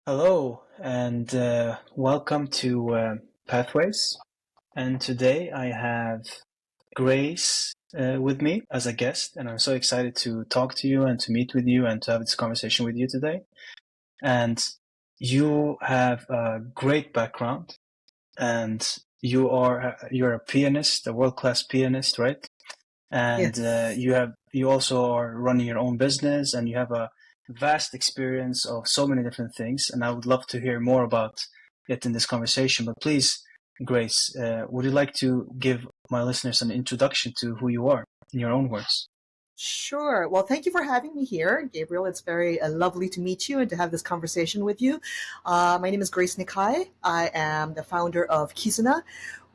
Hello, and welcome to Pathways. And today I have Grace with me as a guest, and I'm so excited to talk to you and to meet with you and to have this conversation with you today. And you have a great background, and you're a pianist, a world-class pianist, right? And Yes. you also are running your own business, and you have a vast experience of so many different things. And I would love to hear more about it in this conversation. But please, Grace, would you like to give my listeners an introduction to who you are in your own words? Sure. Well, thank you for having me here, Gabriel. It's very lovely to meet you and to have this conversation with you. My name is Grace Nikai. I am the founder of Kizuna,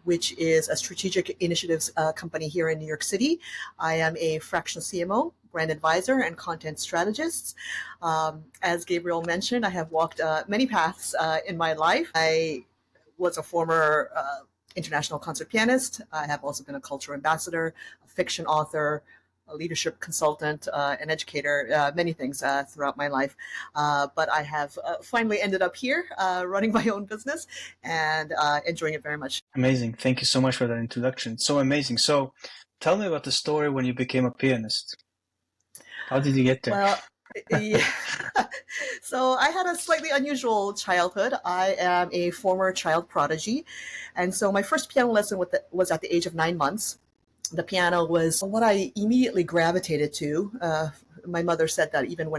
which is a strategic initiatives company here in New York City. I am a fractional CMO, brand advisor, and content strategist. As Gabriel mentioned, I have walked many paths in my life. I was a former international concert pianist. I have also been a cultural ambassador, a fiction author, a leadership consultant, an educator, many things throughout my life. But I have finally ended up here running my own business and enjoying it very much. Amazing. Thank you so much for that introduction. So amazing. So tell me about the story when you became a pianist. How did you get there? Well, yeah. So I had a slightly unusual childhood. I am a former child prodigy. And so my first piano lesson was at the age of 9 months. The piano was what I immediately gravitated to. My mother said that even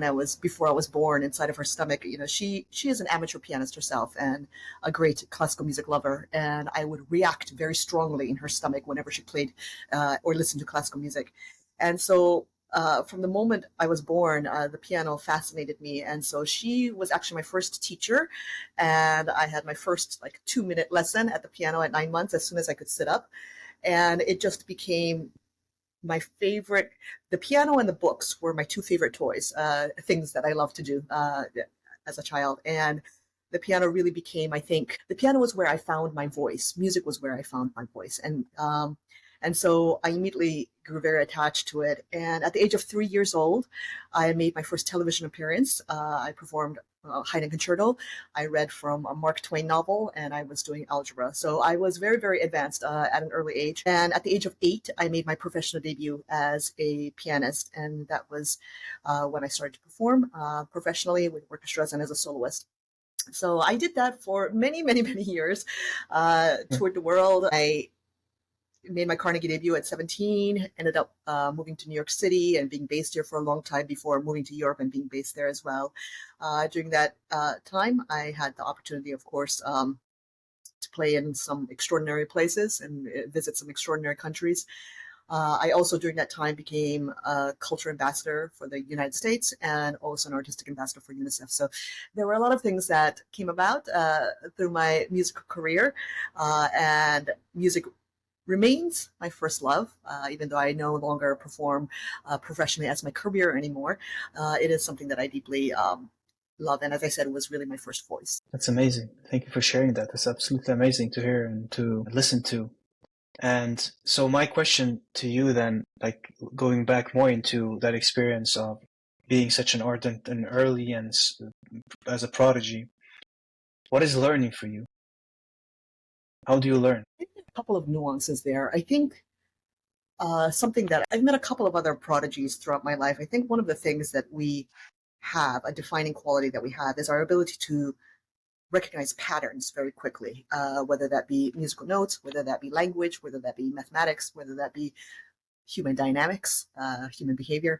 before I was born, inside of her stomach, she is an amateur pianist herself and a great classical music lover, and I would react very strongly in her stomach whenever she played or listened to classical music, and so. From the moment I was born, the piano fascinated me, and so she was actually my first teacher, and I had my first 2-minute lesson at the piano at 9 months as soon as I could sit up, and it just became my favorite. The piano and the books were my two favorite toys, things that I love to do as a child. And the piano really became, I think, the piano was where I found my voice. Music was where I found my voice. And so I immediately grew very attached to it. And at the age of 3 years old, I made my first television appearance. I performed Haydn Concerto. I read from a Mark Twain novel, and I was doing algebra. So I was very, very advanced at an early age. And at the age of 8, I made my professional debut as a pianist. And that was when I started to perform professionally with orchestras and as a soloist. So I did that for many, many, many years, toured the world. I made my Carnegie debut at 17, ended up moving to New York City and being based here for a long time before moving to Europe and being based there as well. During that time, I had the opportunity, of course, to play in some extraordinary places and visit some extraordinary countries. I also, during that time, became a culture ambassador for the United States and also an artistic ambassador for UNICEF. So there were a lot of things that came about through my musical career, and music remains my first love, even though I no longer perform professionally as my career anymore. It is something that I deeply love. And as I said, it was really my first voice. That's amazing. Thank you for sharing that. That's absolutely amazing to hear and to listen to. And so my question to you then, like going back more into that experience of being such an ardent and early and as a prodigy, what is learning for you? How do you learn? A couple of nuances there. I think something that I've met a couple of other prodigies throughout my life. I think one of the things that we have, a defining quality that we have, is our ability to recognize patterns very quickly, whether that be musical notes, whether that be language, whether that be mathematics, whether that be human dynamics, human behavior.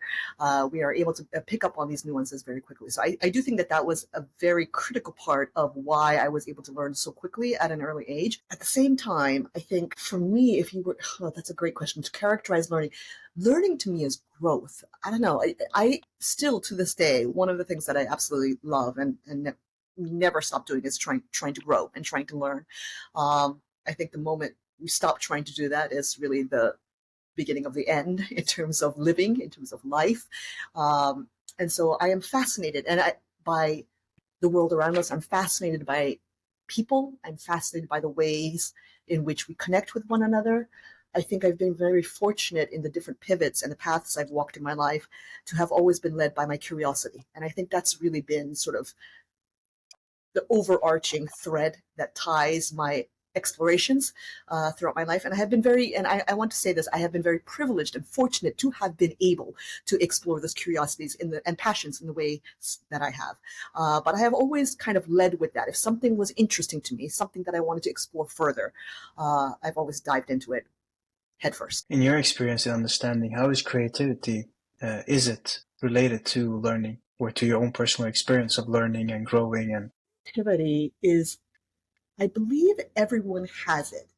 We are able to pick up on these nuances very quickly. So I do think that that was a very critical part of why I was able to learn so quickly at an early age. At the same time, I think for me, if you were, that's a great question to characterize learning. Learning to me is growth. I don't know. I still to this day, one of the things that I absolutely love and never stop doing is trying to grow and trying to learn. I think the moment we stop trying to do that is really the beginning of the end in terms of living, in terms of life. And so I am fascinated by the world around us. I'm fascinated by people. I'm fascinated by the ways in which we connect with one another. I think I've been very fortunate in the different pivots and the paths I've walked in my life to have always been led by my curiosity. And I think that's really been sort of the overarching thread that ties my explorations throughout my life. And I have been I want to say this, I have been very privileged and fortunate to have been able to explore those curiosities and passions in the way that I have. But I have always kind of led with that. If something was interesting to me, something that I wanted to explore further, I've always dived into it headfirst. In your experience and understanding, how is creativity, is it related to learning or to your own personal experience of learning and growing? And Creativity is, I believe everyone has it,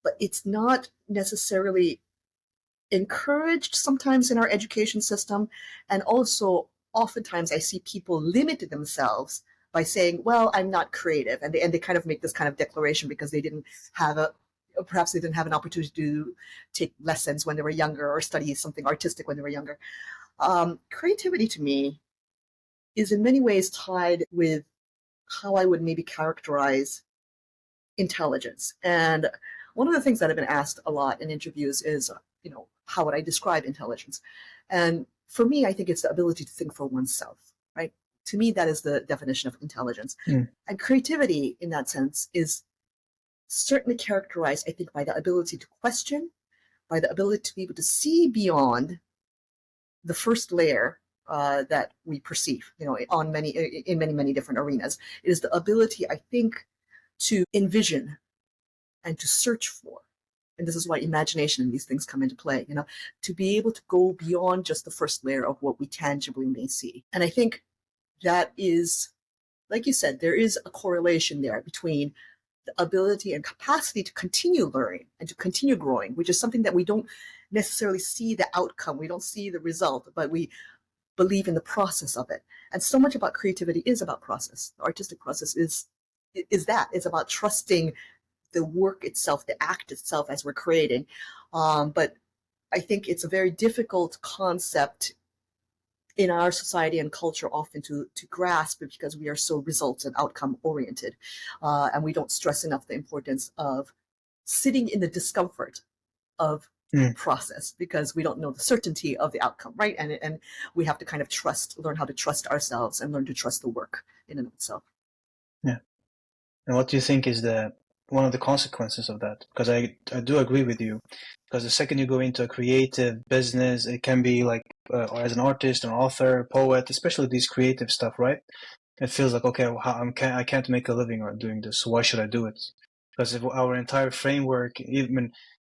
but it's not necessarily encouraged sometimes in our education system. And also, oftentimes, I see people limit themselves by saying, well, I'm not creative. And they kind of make this kind of declaration because they didn't have perhaps they didn't have an opportunity to take lessons when they were younger or study something artistic when they were younger. Creativity to me is in many ways tied with how I would maybe characterize intelligence. And one of the things that I've been asked a lot in interviews is, how would I describe intelligence? And for me, I think it's the ability to think for oneself, right? To me, that is the definition of intelligence. And creativity, in that sense, is certainly characterized, I think, by the ability to question, by the ability to be able to see beyond the first layer that we perceive, in many different arenas. It is the ability, I think, to envision and to search for. And this is why imagination and these things come into play, to be able to go beyond just the first layer of what we tangibly may see. And I think that is, like you said, there is a correlation there between the ability and capacity to continue learning and to continue growing, which is something that we don't necessarily see the outcome. We don't see the result, but we believe in the process of it. And so much about creativity is about process. The artistic process is that. It's about trusting the work itself, the act itself as we're creating. But I think it's a very difficult concept in our society and culture often to grasp because we are so results and outcome oriented. And we don't stress enough the importance of sitting in the discomfort of process because we don't know the certainty of the outcome, right? And we have to kind of learn how to trust ourselves and learn to trust the work in and of itself. Yeah. And what do you think is one of the consequences of that? Because I do agree with you. Because the second you go into a creative business, it can be like as an artist, an author, poet, especially these creative stuff, right? It feels like, okay, well, I can't make a living on doing this, so why should I do it? Because if our entire framework, even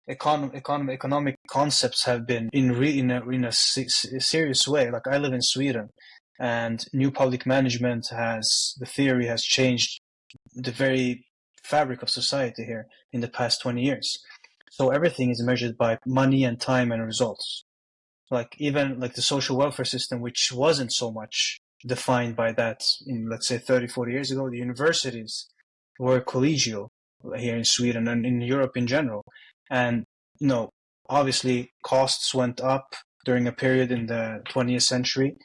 economic concepts have been in a serious way. Like I live in Sweden, and new public management the theory has changed the very fabric of society here in the past 20 years. So everything is measured by money and time and results. Like even like the social welfare system, which wasn't so much defined by that in, let's say, 30, 40 years ago, the universities were collegial here in Sweden and in Europe in general. And, obviously costs went up during a period in the 20th century.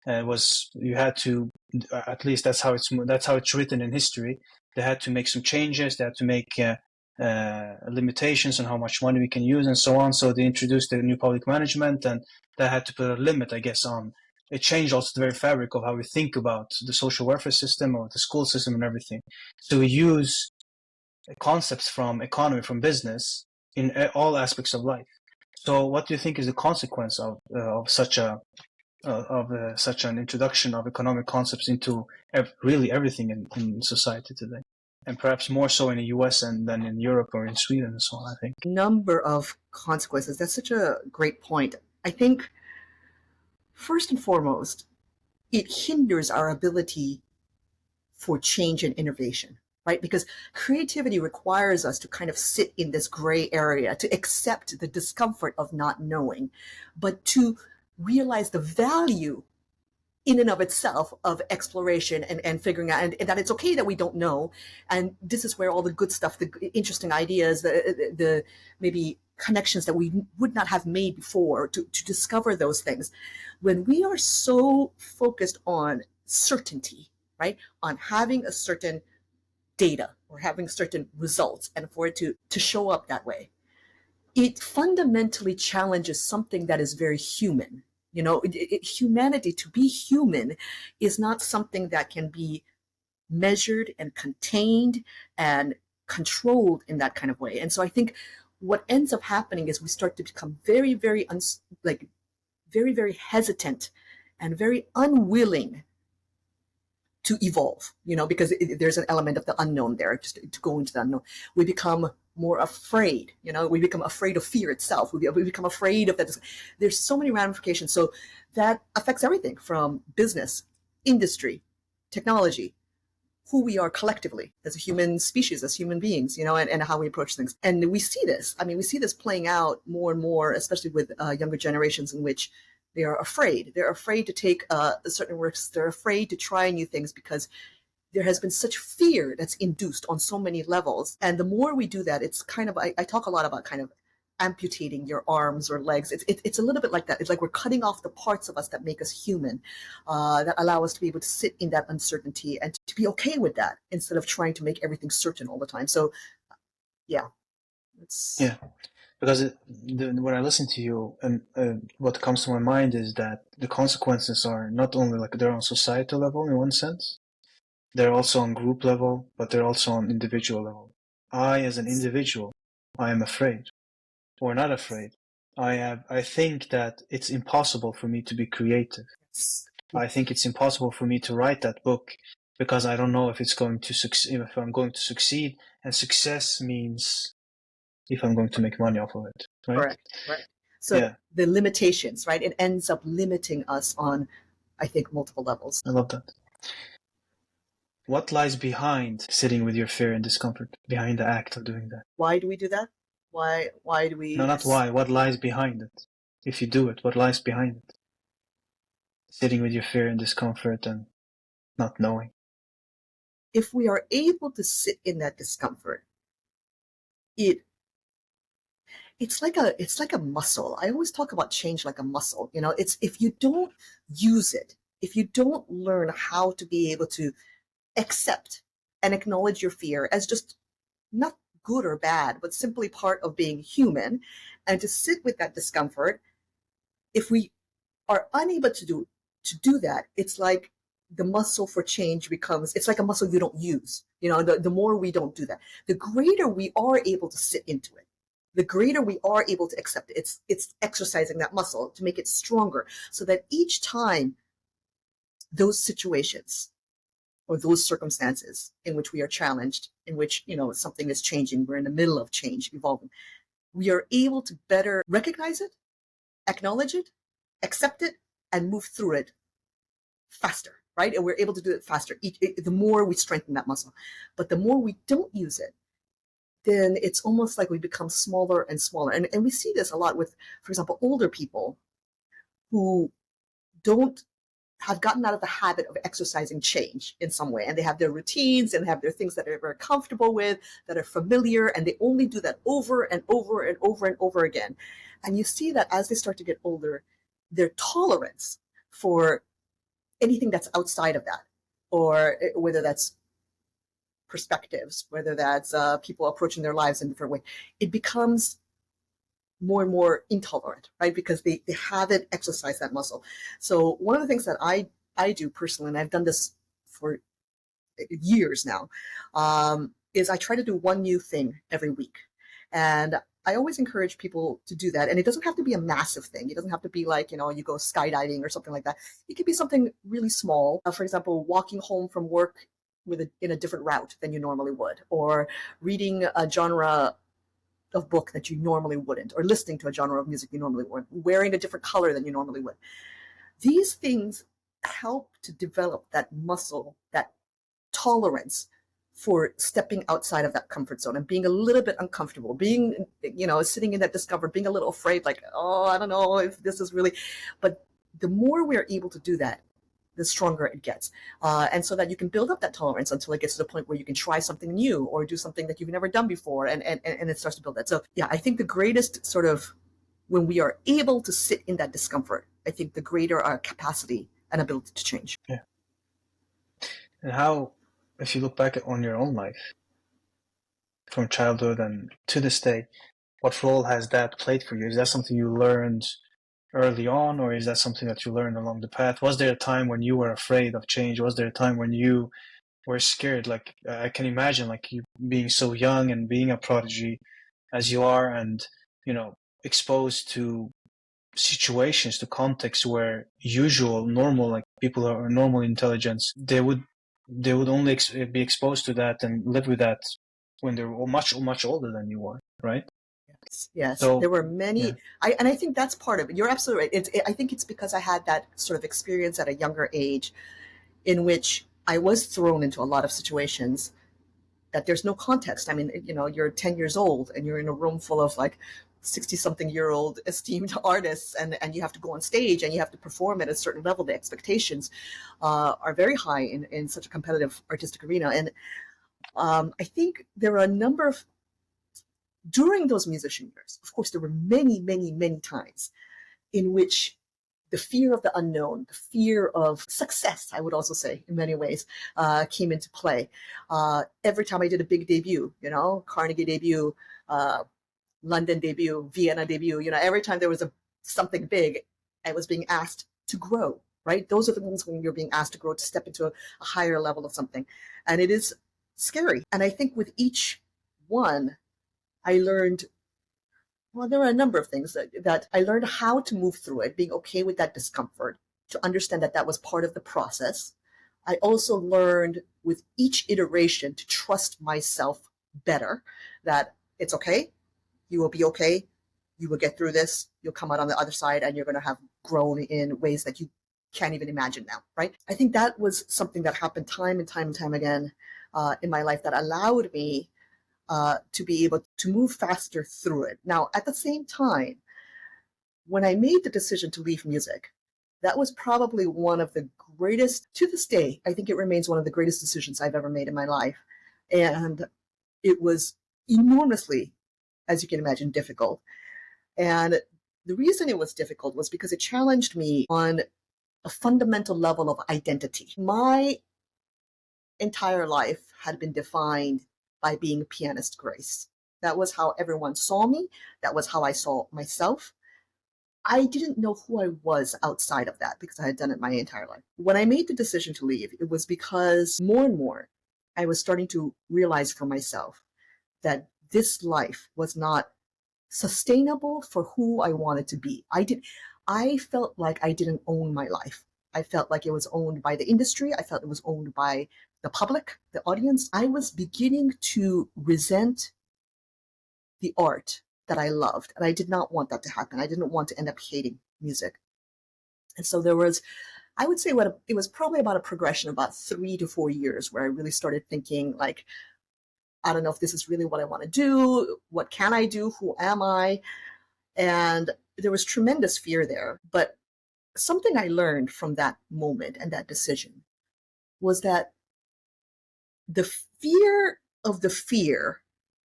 You had to, at least that's how it's written in history. They had to make some changes. They had to make limitations on how much money we can use and so on. So they introduced the new public management, and that had to put a limit, I guess, on. It changed also the very fabric of how we think about the social welfare system or the school system and everything. So we use concepts from economy, from business, in all aspects of life. So what do you think is the consequence of such an introduction of economic concepts into really everything in society today? And perhaps more so in the US than in Europe or in Sweden and so on, I think. Number of consequences. That's such a great point. I think, first and foremost, it hinders our ability for change and innovation, right? Because creativity requires us to kind of sit in this gray area, to accept the discomfort of not knowing, but to realize the value in and of itself of exploration and figuring out, and that it's okay that we don't know. And this is where all the good stuff, the interesting ideas, the maybe connections that we would not have made before, to discover those things. When we are so focused on certainty, right, on having a certain data or having certain results and for it to show up that way, it fundamentally challenges something that is very human. Humanity, to be human, is not something that can be measured and contained and controlled in that kind of way. And so I think what ends up happening is we start to become very, very, very, very hesitant and very unwilling to evolve, because there's an element of the unknown there, just to go into the unknown. We become more afraid, we become afraid of fear itself. We become afraid of that. There's so many ramifications. So that affects everything from business, industry, technology, who we are collectively as a human species, as human beings, and how we approach things. And we see this. We see this playing out more and more, especially with younger generations, in which they are afraid. They're afraid to take certain risks. They're afraid to try new things because there has been such fear that's induced on so many levels. And the more we do that, it's kind of, I talk a lot about kind of amputating your arms or legs. It's a little bit like that. It's like we're cutting off the parts of us that make us human, that allow us to be able to sit in that uncertainty and to be okay with that instead of trying to make everything certain all the time. So, yeah. Yeah. Because when I listen to you, and what comes to my mind is that the consequences are not only like they're on societal level in one sense, they're also on group level, but they're also on individual level. I, as an individual, I am afraid, or not afraid. I think that it's impossible for me to be creative. I think it's impossible for me to write that book because I don't know if it's going to succeed, if I'm going to succeed, and success means if I'm going to make money off of it, right? Correct. So the limitations, right? It ends up limiting us on, I think, multiple levels. I love that. What lies behind sitting with your fear and discomfort, behind the act of doing that? Why do we do that? Why do we... No, not why. What lies behind it? If you do it, what lies behind it? Sitting with your fear and discomfort and not knowing. If we are able to sit in that discomfort, it's like a muscle. I always talk about change like a muscle. It's if you don't use it, if you don't learn how to be able to accept and acknowledge your fear as just not good or bad, but simply part of being human, and to sit with that discomfort, if we are unable to do that, it's like the muscle for change becomes, it's like a muscle you don't use. The more we don't do that, the greater we are able to sit into it, the greater we are able to accept it. It's exercising that muscle to make it stronger, so that each time those situations or those circumstances in which we are challenged, in which something is changing, we're in the middle of change, evolving, we are able to better recognize it, acknowledge it, accept it, and move through it faster, right? And we're able to do it faster the more we strengthen that muscle. But the more we don't use it, then it's almost like we become smaller and smaller. And we see this a lot with, for example, older people who don't have gotten out of the habit of exercising change in some way. And they have their routines and have their things that they're very comfortable with, that are familiar, and they only do that over and over and over and over again. And you see that as they start to get older, their tolerance for anything that's outside of that, or whether that's perspectives, whether that's people approaching their lives in a different way, it becomes more and more intolerant, right? Because they haven't exercised that muscle. So one of the things that I do personally, and I've done this for years now, is I try to do one new thing every week. And I always encourage people to do that. And it doesn't have to be a massive thing. It doesn't have to be like, you go skydiving or something like that. It could be something really small. For example, walking home from work in a different route than you normally would, or reading a genre of book that you normally wouldn't, or listening to a genre of music you normally wouldn't, wearing a different color than you normally would. These things help to develop that muscle, that tolerance for stepping outside of that comfort zone and being a little bit uncomfortable, being, sitting in that discomfort, being a little afraid, like, oh, I don't know if this is really, but the more we're able to do that, the stronger it gets. And so that you can build up that tolerance until it gets to the point where you can try something new or do something that you've never done before. And it starts to build that. So yeah, I think the greatest sort of, when we are able to sit in that discomfort, I think the greater our capacity and ability to change. Yeah. And how, if you look back on your own life, from childhood and to this day, what role has that played for you? Is that something you learned early on, or is that something that you learned along the path? Was there a time when you were afraid of change? Was there a time when you were scared. Like I can imagine like you being so young and being a prodigy as you are, and exposed to situations, to contexts where usual normal like people are normal intelligence, they would only be exposed to that and live with that when they're much older than you are, right? Yes, yes. So There were yeah. many. I think that's part of it. You're absolutely right. I think it's because I had that sort of experience at a younger age in which I was thrown into a lot of situations that there's no context. I mean, you're 10 years old and you're in a room full of like 60 something year old esteemed artists, and you have to go on stage and you have to perform at a certain level. The expectations are very high in such a competitive artistic arena. And I think there are a number of, during those musician years, of course, there were many, many, many times in which the fear of the unknown, the fear of success, I would also say, in many ways, came into play. Every time I did a big debut, Carnegie debut, uh, London debut, Vienna debut, every time there was something big, I was being asked to grow, right? Those are the moments when you're being asked to grow, to step into a higher level of something. And it is scary. And I think with each one, I learned, well, there are a number of things that I learned how to move through it, being okay with that discomfort, to understand that that was part of the process. I also learned with each iteration to trust myself better, that it's okay, you will be okay, you will get through this, you'll come out on the other side, and you're going to have grown in ways that you can't even imagine now, right? I think that was something that happened time and time and time again in my life that allowed me to be able to move faster through it. Now, at the same time, when I made the decision to leave music, that was probably one of the greatest, to this day, I think it remains one of the greatest decisions I've ever made in my life. And it was enormously, as you can imagine, difficult. And the reason it was difficult was because it challenged me on a fundamental level of identity. My entire life had been defined by being pianist Grace. That was how everyone saw me. That was how I saw myself. I didn't know who I was outside of that because I had done it my entire life. When I made the decision to leave, it was because more and more I was starting to realize for myself that this life was not sustainable for who I wanted to be. I felt like I didn't own my life. I felt like it was owned by the industry. I felt it was owned by the public, the audience. I was beginning to resent the art that I loved, and I did not want that to happen. I didn't want to end up hating music. And so there was, I would say, it was probably about a progression of about 3 to 4 years where I really started thinking like, I don't know if this is really what I want to do. What can I do? Who am I? And there was tremendous fear there. But something I learned from that moment and that decision was that the fear of the fear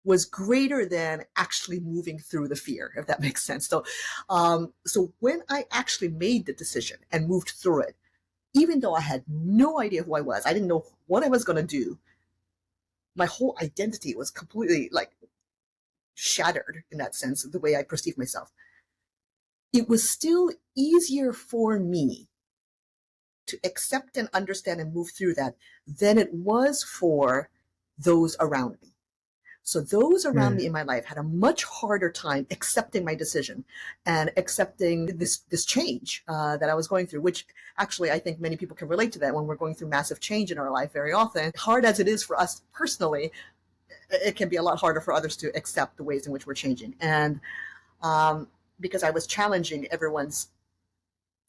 was greater than actually moving through the fear, if that makes sense. So when I actually made the decision and moved through it, even though I had no idea who I was, I didn't know what I was going to do, my whole identity was completely like shattered in that sense, the way I perceived myself. It was still easier for me to accept and understand and move through that than it was for those around me. So those around Mm. me in my life had a much harder time accepting my decision and accepting this change that I was going through, which actually I think many people can relate to that when we're going through massive change in our life very often. Hard as it is for us personally, it can be a lot harder for others to accept the ways in which we're changing. And because I was challenging everyone's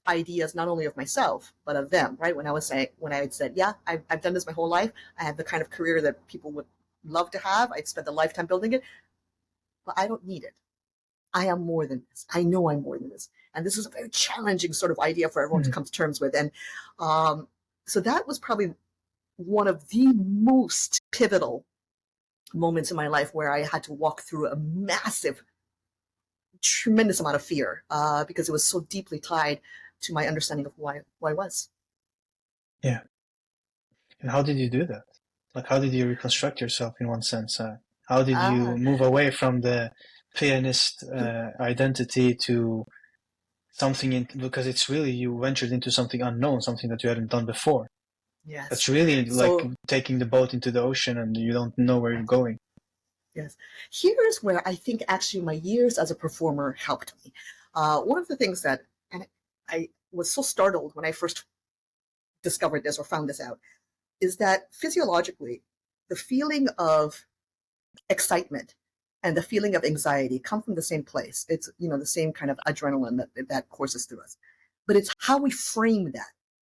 ideas, not only of myself, but of them, right? When I had said, yeah, I've done this my whole life. I have the kind of career that people would love to have. I'd spent a lifetime building it, but I don't need it. I am more than this. I know I'm more than this. And this is a very challenging sort of idea for everyone to Mm. come to terms with. And so that was probably one of the most pivotal moments in my life where I had to walk through a massive, tremendous amount of fear because it was so deeply tied to my understanding of who I was. Yeah. And how did you do that? Like, how did you reconstruct yourself in one sense? How did you Ah, move away from the pianist identity to something because it's really you ventured into something unknown, something that you hadn't done before. That's Yes. really like So taking the boat into the ocean and you don't know where you're going. yes, here's where I think actually my years as a performer helped me. One of the things that, and I was so startled when I first discovered this or found this out, is that physiologically, the feeling of excitement and the feeling of anxiety come from the same place. It's the same kind of adrenaline that courses through us, but it's how we frame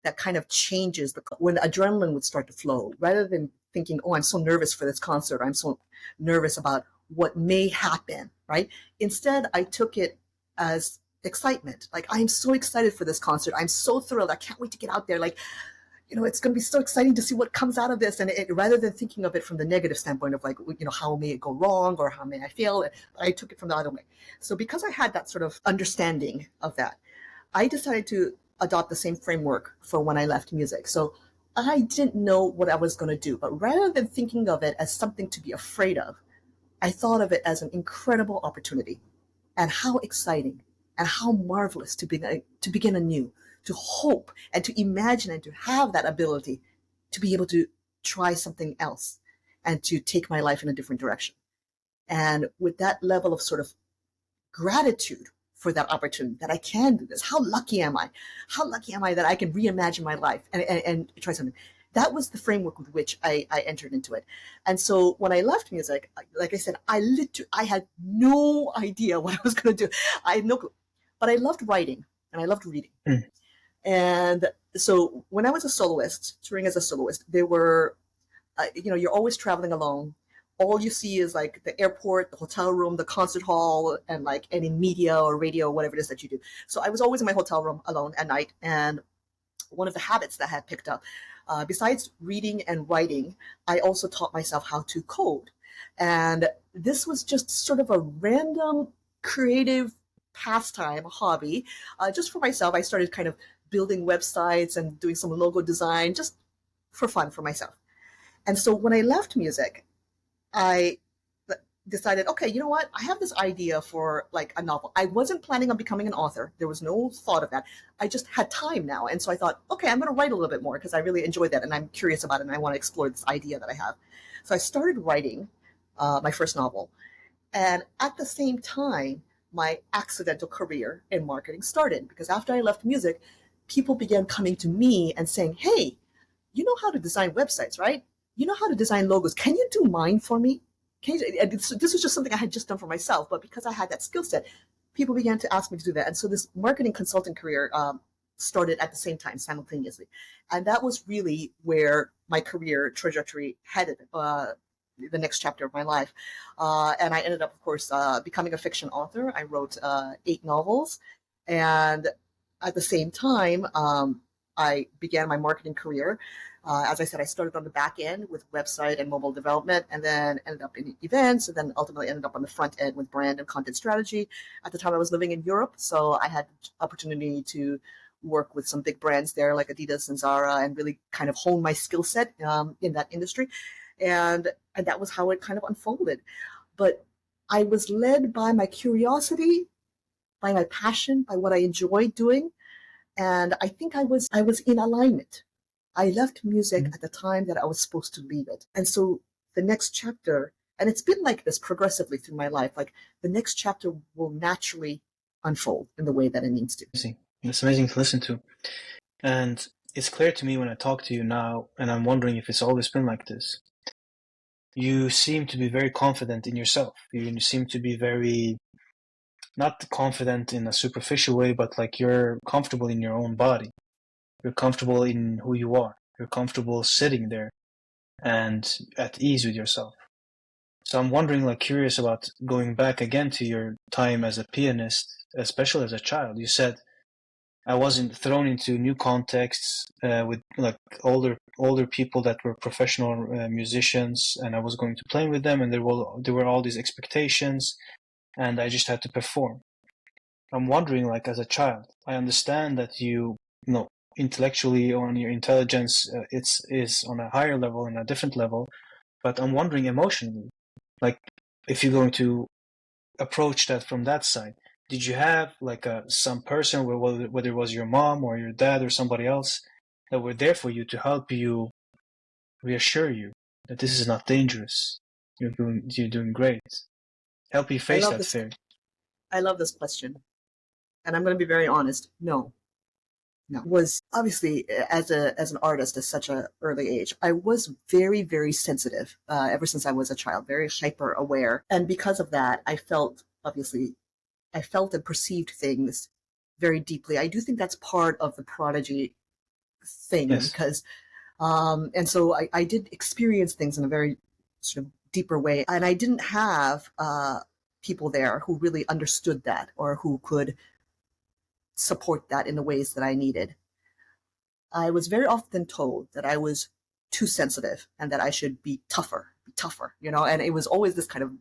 that kind of changes when the adrenaline would start to flow. Rather than thinking, "Oh, I'm so nervous for this concert. I'm so nervous about what may happen." Right? Instead, I took it as excitement. Like, I'm so excited for this concert. I'm so thrilled. I can't wait to get out there. Like, it's going to be so exciting to see what comes out of this. And rather than thinking of it from the negative standpoint of like, how may it go wrong or how may I fail, I took it from the other way. So because I had that sort of understanding of that, I decided to adopt the same framework for when I left music. So I didn't know what I was going to do, but rather than thinking of it as something to be afraid of, I thought of it as an incredible opportunity, and how exciting and how marvelous to begin anew, to hope and to imagine and to have that ability to be able to try something else and to take my life in a different direction. And with that level of sort of gratitude for that opportunity, that I can do this. How lucky am I? How lucky am I that I can reimagine my life and try something? That was the framework with which I entered into it. And so when I left music, like I said, I had no idea what I was going to do. I had no clue. But I loved writing and I loved reading. Mm. And so when I was a soloist, touring as a soloist, there were, you're always traveling alone. All you see is like the airport, the hotel room, the concert hall, and like any media or radio, or whatever it is that you do. So I was always in my hotel room alone at night. And one of the habits that I had picked up, besides reading and writing, I also taught myself how to code. And this was just sort of a random creative pastime, hobby, just for myself. I started kind of building websites and doing some logo design just for fun for myself. And so when I left music, I decided, okay, you know what? I have this idea for like a novel. I wasn't planning on becoming an author. There was no thought of that. I just had time now. And so I thought, okay, I'm going to write a little bit more because I really enjoy that and I'm curious about it and I want to explore this idea that I have. So I started writing my first novel. And at the same time, my accidental career in marketing started because after I left music, people began coming to me and saying, hey, you know how to design websites, right? You know how to design logos. Can you do mine for me? This was just something I had just done for myself, but because I had that skill set, people began to ask me to do that. And so this marketing consulting career started at the same time, simultaneously. And that was really where my career trajectory headed, the next chapter of my life. And I ended up, of course, becoming a fiction author. I wrote 8 novels. And at the same time, I began my marketing career. As I said, I started on the back end with website and mobile development, and then ended up in events, and then ultimately ended up on the front end with brand and content strategy. At the time, I was living in Europe, so I had opportunity to work with some big brands there, like Adidas and Zara, and really kind of hone my skill set in that industry. And that was how it kind of unfolded. But I was led by my curiosity, by my passion, by what I enjoyed doing, and I think I was in alignment. I left music Mm. at the time that I was supposed to leave it. And so the next chapter, and it's been like this progressively through my life, like the next chapter will naturally unfold in the way that it needs to. Amazing. It's amazing to listen to. And it's clear to me when I talk to you now, and I'm wondering if it's always been like this. You seem to be very confident in yourself. You seem to be very, not confident in a superficial way, but like you're comfortable in your own body. You're comfortable in who you are. You're comfortable sitting there and at ease with yourself. So I'm wondering, like, curious about going back again to your time as a pianist, especially as a child. You said I wasn't thrown into new contexts with like older people that were professional musicians, and I was going to play with them, and there were all these expectations, and I just had to perform. I'm wondering, like, as a child, I understand that you know, intellectually on your intelligence, it's is on a higher level and a different level, but I'm wondering emotionally, like, if you're going to approach that from that side. Did you have like some person, whether it was your mom or your dad or somebody else, that were there for you to help you, reassure you that this is not dangerous. You're doing great. Help you I face love that this. fear. I love this question, and I'm going to be very honest. No, no. Was obviously as an artist at such a early age, I was very very sensitive ever since I was a child, very hyper aware, and because of that, I felt and perceived things very deeply. I do think that's part of the prodigy thing Yes. because and so I did experience things in a very sort of deeper way, and I didn't have people there who really understood that or who could support that in the ways that I needed. I was very often told that I was too sensitive and that I should be tougher, and it was always this kind of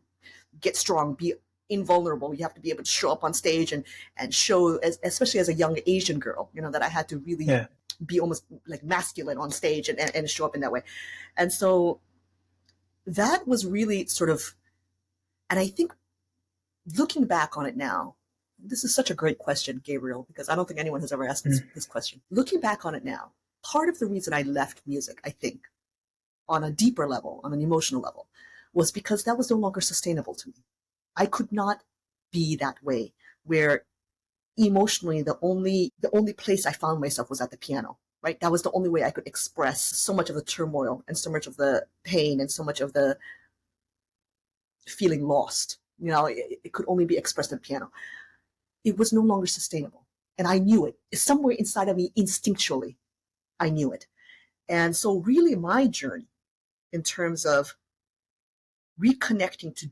get strong, be invulnerable. You have to be able to show up on stage and show, especially as a young Asian girl, that I had to really Yeah. be almost like masculine on stage and show up in that way. And so that was really sort of, and I think looking back on it now, this is such a great question, Gabriel, because I don't think anyone has ever asked Mm. this question. Looking back on it now, part of the reason I left music, I think, on a deeper level, on an emotional level, was because that was no longer sustainable to me. I could not be that way where emotionally the only place I found myself was at the piano. Right? That was the only way I could express so much of the turmoil and so much of the pain and so much of the feeling lost. It could only be expressed at the piano. It was no longer sustainable. And I knew it. Somewhere inside of me, instinctually, I knew it. And so really my journey in terms of reconnecting to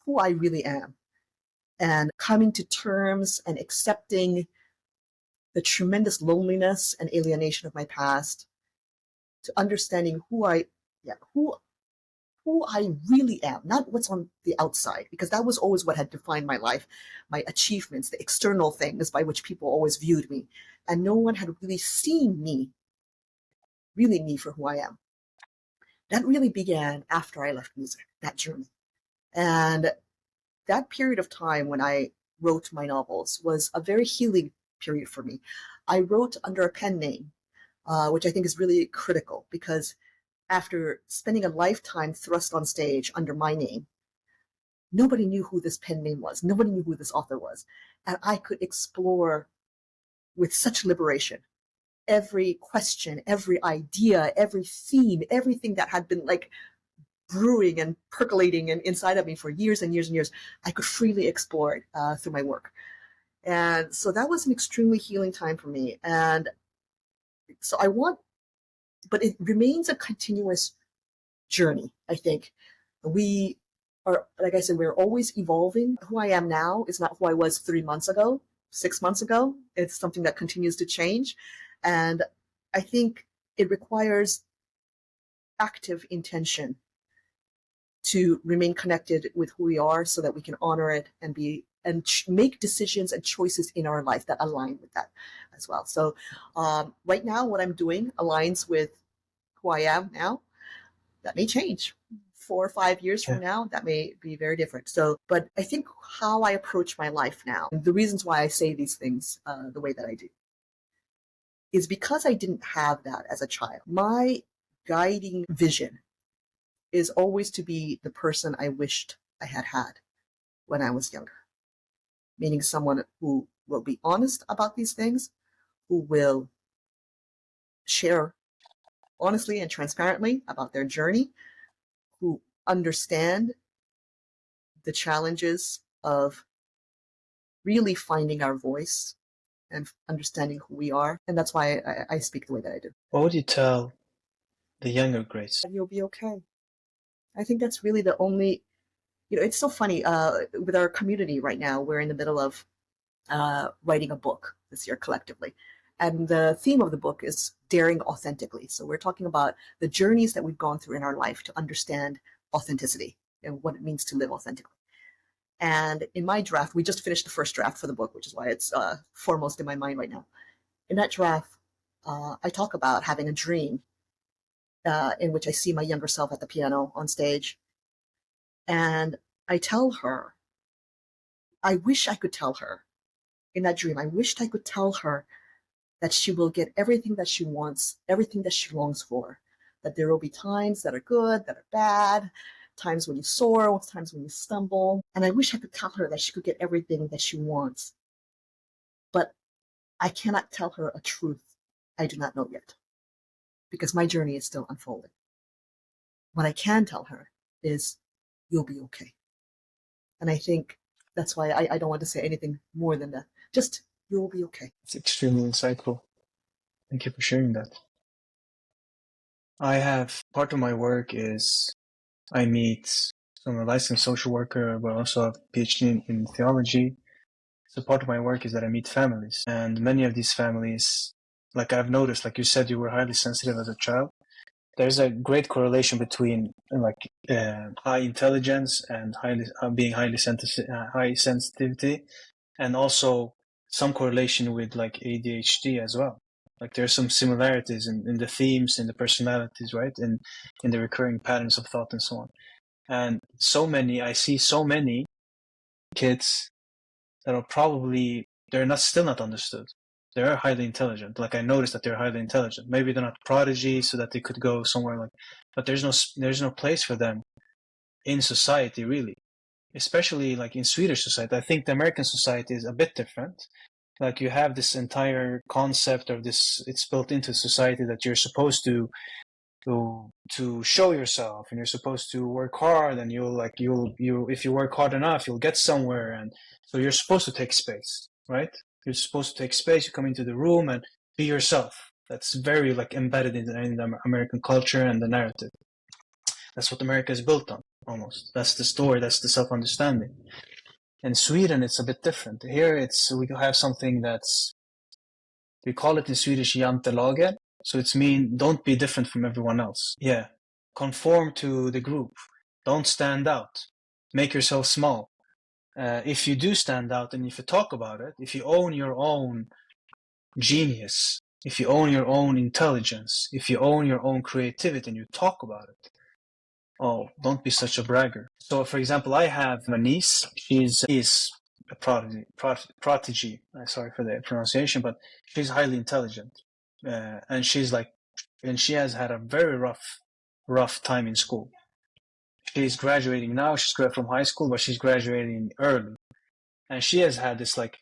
who I really am and coming to terms and accepting the tremendous loneliness and alienation of my past, to understanding who I really am, not what's on the outside, because that was always what had defined my life, my achievements, the external things by which people always viewed me. And no one had really seen me, really me for who I am. That really began after I left music, that journey. And that period of time when I wrote my novels was a very healing period for me. I wrote under a pen name, which I think is really critical because after spending a lifetime thrust on stage under my name, nobody knew who this pen name was. Nobody knew who this author was. And I could explore with such liberation every question, every idea, every theme, everything that had been like brewing and percolating and inside of me for years and years and years. I could freely explore it through my work. And so that was an extremely healing time for me. And so but it remains a continuous journey, I think. We are, like I said, we're always evolving. Who I am now is not who I was 3 months ago, 6 months ago. It's something that continues to change. And I think it requires active intention to remain connected with who we are so that we can honor it and make decisions and choices in our life that align with that as well. So right now, what I'm doing aligns with who I am now. That may change 4 or 5 years from Yeah. now. That may be very different. So, but I think how I approach my life now, the reasons why I say these things the way that I do, is because I didn't have that as a child. My guiding vision is always to be the person I wished I had had when I was younger, meaning someone who will be honest about these things, who will share honestly and transparently about their journey, who understand the challenges of really finding our voice and understanding who we are. And that's why I speak the way that I do. What would you tell the younger Grace? You'll be okay. I think that's really the only, it's so funny. With our community right now, we're in the middle of writing a book this year collectively. And the theme of the book is daring authentically. So we're talking about the journeys that we've gone through in our life to understand authenticity and what it means to live authentically. And in my draft, we just finished the first draft for the book, which is why it's foremost in my mind right now. In that draft, I talk about having a dream in which I see my younger self at the piano on stage. And I tell her, I wish I could tell her in that dream, I wished I could tell her that she will get everything that she wants, everything that she longs for. That there will be times that are good, that are bad, times when you soar, times when you stumble. And I wish I could tell her that she could get everything that she wants. But I cannot tell her a truth I do not know yet, because my journey is still unfolding. What I can tell her is, you'll be okay. And I think that's why I don't want to say anything more than that. Just, you'll be okay. It's extremely insightful. Thank you for sharing that. I have part of my work is I meet, so I'm a licensed social worker, but also have a PhD in theology. So part of my work is that I meet families, and many of these families, like I've noticed, like you said, you were highly sensitive as a child. There's a great correlation between high intelligence and being high sensitivity, and also some correlation with like ADHD as well. Like there's some similarities in the themes, in the personalities, right? In the recurring patterns of thought and so on. And I see so many kids that are still not understood. They're highly intelligent. Like I noticed that they're highly intelligent. Maybe they're not prodigy so that they could go somewhere but there's no place for them in society really. Especially like in Swedish society. I think the American society is a bit different. Like you have this entire concept of this, it's built into society that you're supposed to show yourself, and you're supposed to work hard, and if you work hard enough you'll get somewhere, and so you're supposed to take space, right? You're supposed to take space. You come into the room and be yourself. That's very like embedded in the American culture and the narrative. That's what America is built on, almost. That's the story. That's the self-understanding. In Sweden it's a bit different. Here we have something we call it in Swedish jantelagen. So it's mean don't be different from everyone else. Yeah. Conform to the group. Don't stand out. Make yourself small. If you do stand out and if you talk about it, if you own your own genius, if you own your own intelligence, if you own your own creativity and you talk about it, oh, don't be such a bragger. So, for example, I have a niece. She's a prodigy. Sorry for the pronunciation, but she's highly intelligent, and she has had a very rough time in school. She's graduating now. She's graduating from high school, but she's graduating early, and she has had this like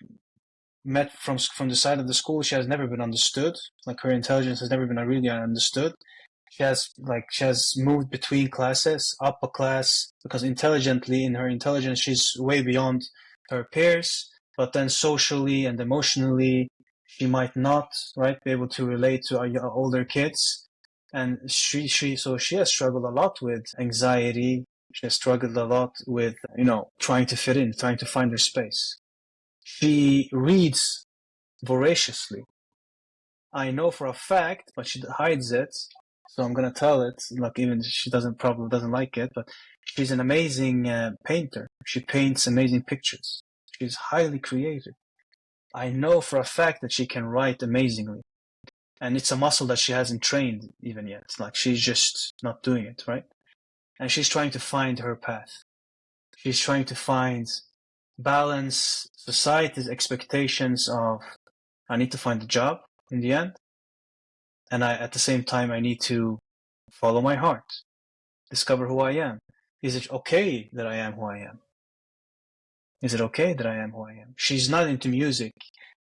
met from the side of the school. She has never been understood. Like her intelligence has never been really understood. She has moved between classes, up a class, because in her intelligence, she's way beyond her peers. But then socially and emotionally, she might not, right, be able to relate to older kids. And she has struggled a lot with anxiety. She has struggled a lot with, trying to fit in, trying to find her space. She reads voraciously. I know for a fact, but she hides it. So I'm gonna tell it. Like even she probably doesn't like it, but she's an amazing painter. She paints amazing pictures. She's highly creative. I know for a fact that she can write amazingly, and it's a muscle that she hasn't trained even yet. Like she's just not doing it, right? And she's trying to find her path. She's trying to balance society's expectations of I need to find a job in the end, and at the same time I need to follow my heart, discover who I am. Is it okay that I am who I am? Is it okay that I am who I am? She's not into music,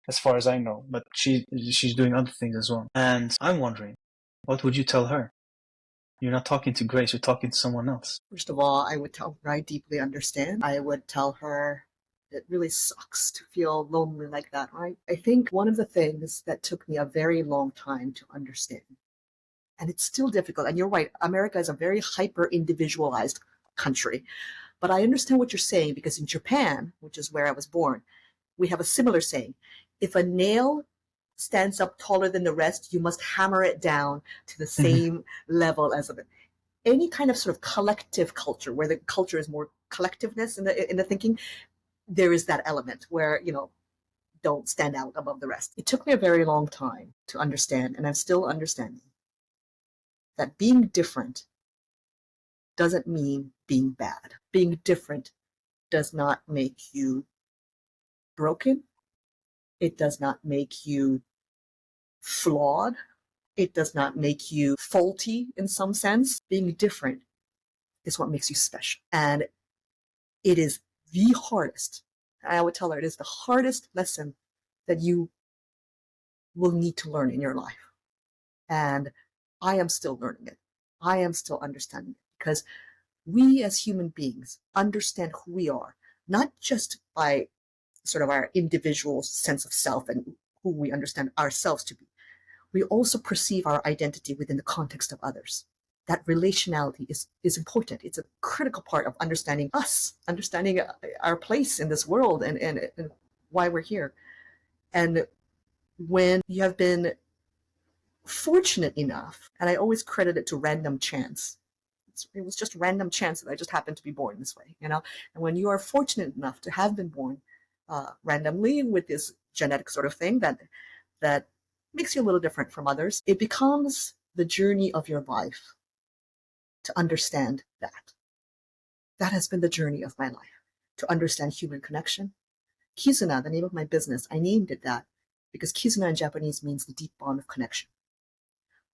as far as I know, but she's doing other things as well. And I'm wondering, what would you tell her? You're not talking to Grace, you're talking to someone else. First of all, I would tell her I deeply understand. I would tell her it really sucks to feel lonely like that, right? I think one of the things that took me a very long time to understand, and it's still difficult, and you're right, America is a very hyper individualized country. But I understand what you're saying, because in Japan, which is where I was born, we have a similar saying. If a nail stands up taller than the rest, you must hammer it down to the same level as it. Any kind of sort of collective culture, where the culture is more collectiveness in the thinking, there is that element where, don't stand out above the rest. It took me a very long time to understand, and I'm still understanding, that being different doesn't mean being bad. Being different does not make you broken. It does not make you flawed. It does not make you faulty in some sense. Being different is what makes you special. And it is the hardest. I would tell her it is the hardest lesson that you will need to learn in your life. And I am still learning it. I am still understanding it because we as human beings understand who we are, not just by sort of our individual sense of self and who we understand ourselves to be. We also perceive our identity within the context of others. That relationality is important. It's a critical part of understanding us, understanding our place in this world and why we're here. And when you have been fortunate enough, and I always credit it to random chance. It was just random chance that I just happened to be born this way, you know. And when you are fortunate enough to have been born randomly with this genetic sort of thing that makes you a little different from others, it becomes the journey of your life to understand that. That has been the journey of my life, to understand human connection. Kizuna, the name of my business, I named it that because Kizuna in Japanese means the deep bond of connection.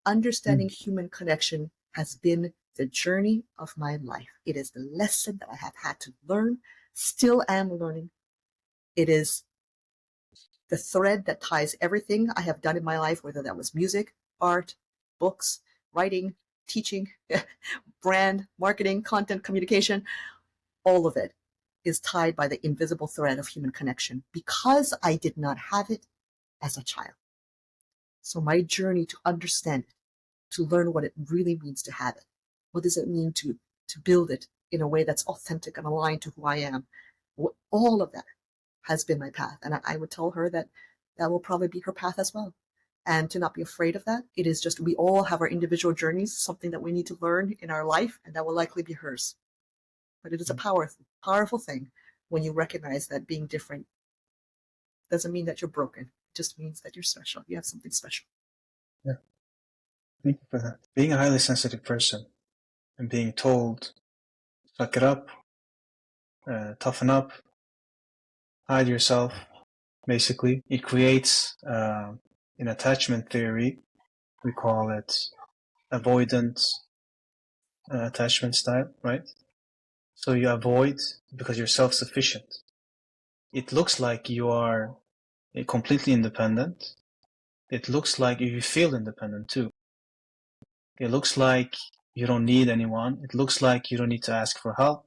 Understanding human connection has been the journey of my life. It is the lesson that I have had to learn, still am learning. It is the thread that ties everything I have done in my life, whether that was music, art, books, writing, teaching, brand, marketing, content, communication. All of it is tied by the invisible thread of human connection because I did not have it as a child. So my journey to understand it, to learn what it really means to have it. What does it mean to build it in a way that's authentic and aligned to who I am? All of that has been my path. And I would tell her that that will probably be her path as well. And to not be afraid of that. It is just, we all have our individual journeys, something that we need to learn in our life, and that will likely be hers. But it is a powerful thing when you recognize that being different doesn't mean that you're broken. It just means that you're special. You have something special. Yeah. Thank you for that. Being a highly sensitive person and being told, suck it up, toughen up, hide yourself, basically, it creates in attachment theory, we call it avoidant attachment style, right? So you avoid because you're self-sufficient. It looks like you are completely independent. It looks like you feel independent too. It looks like you don't need anyone. It looks like you don't need to ask for help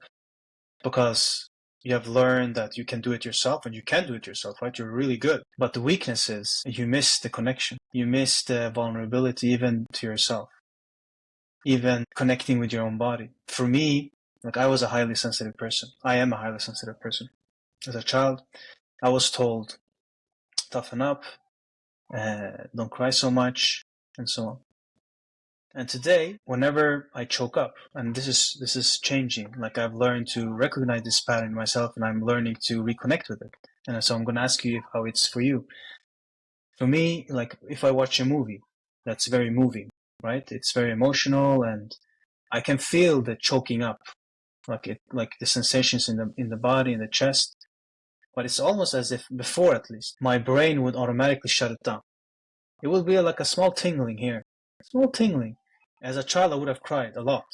because you have learned that you can do it yourself, and you can do it yourself, right? You're really good. But the weakness is you miss the connection. You miss the vulnerability even to yourself, even connecting with your own body. For me, like, I was a highly sensitive person. I am a highly sensitive person. As a child, I was told, toughen up, don't cry so much, and so on. And today, whenever I choke up, and this is changing, like, I've learned to recognize this pattern in myself, and I'm learning to reconnect with it. And so I'm going to ask you how it's for you. For me, like, if I watch a movie that's very moving, right? It's very emotional, and I can feel the choking up, like the sensations in the body, in the chest. But it's almost as if before, at least, my brain would automatically shut it down. It would be like a small tingling here, small tingling. As a child, I would have cried a lot.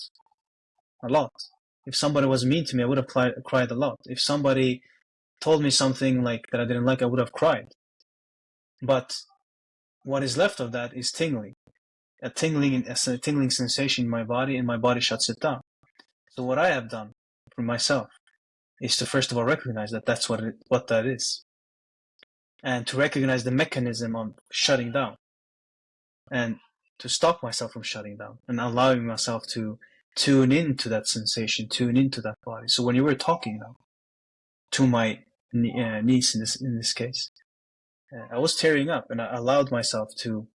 If somebody was mean to me, I would have cried a lot. If somebody told me something like that I didn't like, I would have cried. But what is left of that is tingling, a tingling sensation in my body, and my body shuts it down. So what I have done for myself is to first of all recognize that that's what that is, and to recognize the mechanism of shutting down, and to stop myself from shutting down, and allowing myself to tune into that sensation, tune into that body. So when you were talking now to my niece in this case, I was tearing up, and I allowed myself to.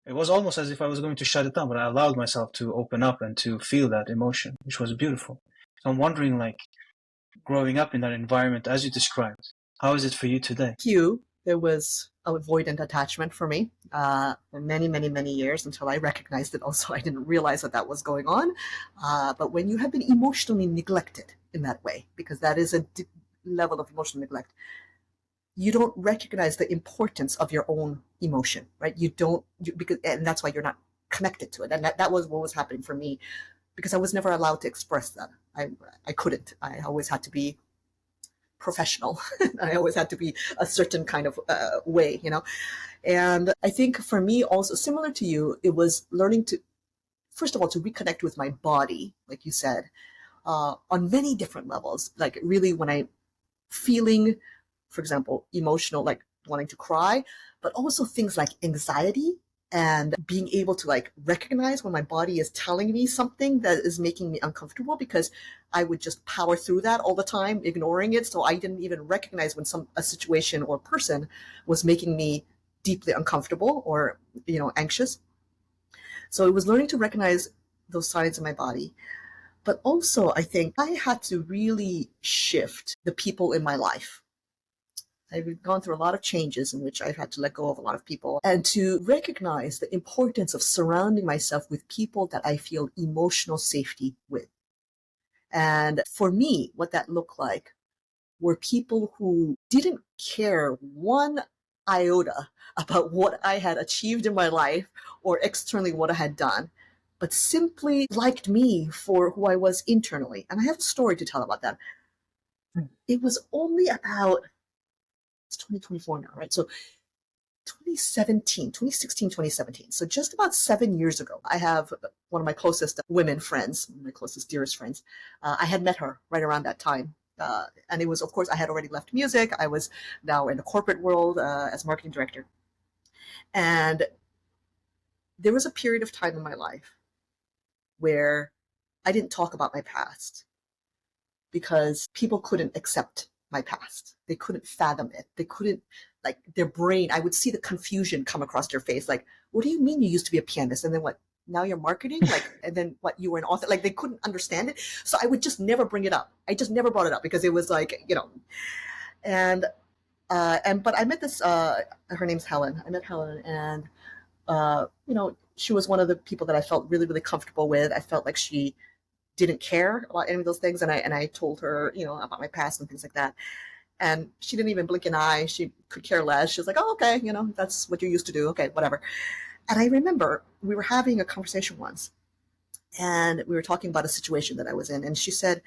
It was almost as if I was going to shut it down, but I allowed myself to open up and to feel that emotion, which was beautiful. So I'm wondering, like, growing up in that environment as you described, how is it for you today? There was avoidant attachment for me for many, many, many years until I recognized it. Also, I didn't realize that was going on. But when you have been emotionally neglected in that way, because that is a level of emotional neglect, you don't recognize the importance of your own emotion, right? Because, and that's why you're not connected to it. And that was what was happening for me, because I was never allowed to express that. I couldn't. I always had to be professional. I always had to be a certain kind of way, And I think for me, also similar to you, it was learning to, first of all, to reconnect with my body, like you said, on many different levels. Like really, when I feeling, for example, emotional, like wanting to cry, but also things like anxiety, and being able to like recognize when my body is telling me something that is making me uncomfortable, because I would just power through that all the time, ignoring it. So I didn't even recognize when a situation or person was making me deeply uncomfortable or, anxious. So it was learning to recognize those signs in my body. But also, I think I had to really shift the people in my life. I've gone through a lot of changes in which I've had to let go of a lot of people, and to recognize the importance of surrounding myself with people that I feel emotional safety with. And for me, what that looked like were people who didn't care one iota about what I had achieved in my life or externally what I had done, but simply liked me for who I was internally. And I have a story to tell about that. It was only about, it's 2024 now, right? So 2017, 2016, 2017. So just about 7 years ago, I have one of my closest women friends, my closest, dearest friends. I had met her right around that time. And it was, of course, I had already left music. I was now in the corporate world as marketing director. And there was a period of time in my life where I didn't talk about my past because people couldn't accept my past. They couldn't fathom it. They couldn't, like, their brain, I would see the confusion come across their face. Like, what do you mean you used to be a pianist? And then what? Now you're marketing? Like, and then what? You were an author? Like, they couldn't understand it. So I would just never bring it up. I just never brought it up because it was like, and, but I met this, her name's Helen. I met Helen, and, she was one of the people that I felt really, really comfortable with. I felt like she didn't care about any of those things. And I told her, about my past and things like that. And she didn't even blink an eye. She could care less. She was like, oh, okay, that's what you used to do. Okay, whatever. And I remember we were having a conversation once, and we were talking about a situation that I was in. And she said,